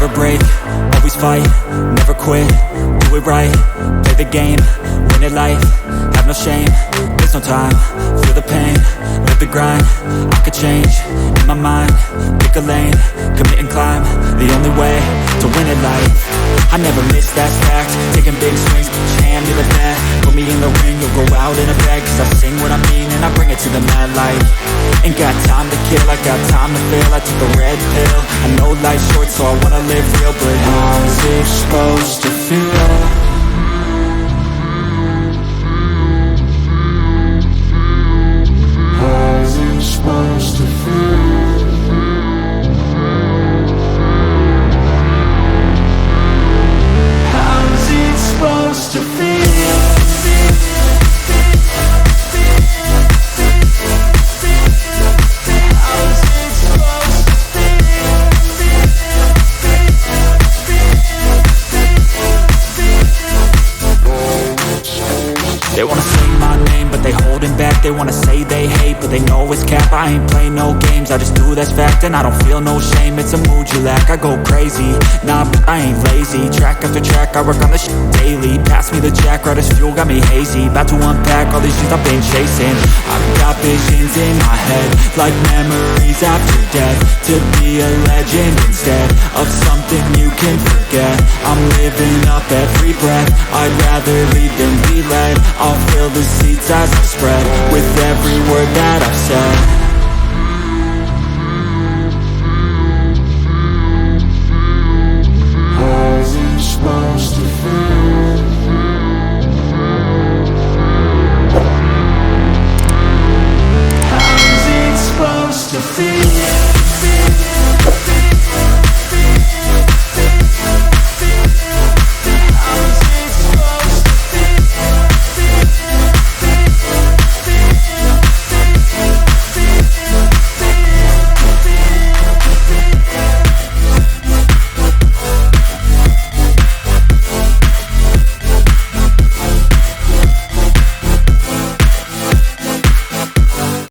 never break, always fight, never quit, do it right, play the game, win it life, have no shame, there's no time, feel the pain, live the grind, I could change, in my mind, pick a lane, commit and climb, the only way to win it life. I never miss, that's fact, taking big swings, put your hand to the bat, put me in the ring, you'll go out in a bag, cause I sing what I mean and I bring it to the mad light. Ain't got time to kill, I got time to feel, I took a red pill, I know life's short so I wanna live real, but how's it supposed to feel? How's it supposed to feel? How's it supposed to feel? They wanna say my name, but they holding back. They wanna say they hate, but they know it's cap. I ain't play no games, I just do that's fact. And I don't feel no shame, it's a mood you lack. I go crazy, nah, but I ain't lazy. Track after track, I work on this shit daily. Pass me the jack, right as fuel, got me hazy. About to unpack all these things I've been chasing. I've got visions in my head, like memories after death. To be a legend instead of something you can forget. I'm living up every breath, I'd rather lead than be led. I'll fill the seats as I spread with every word that I've said.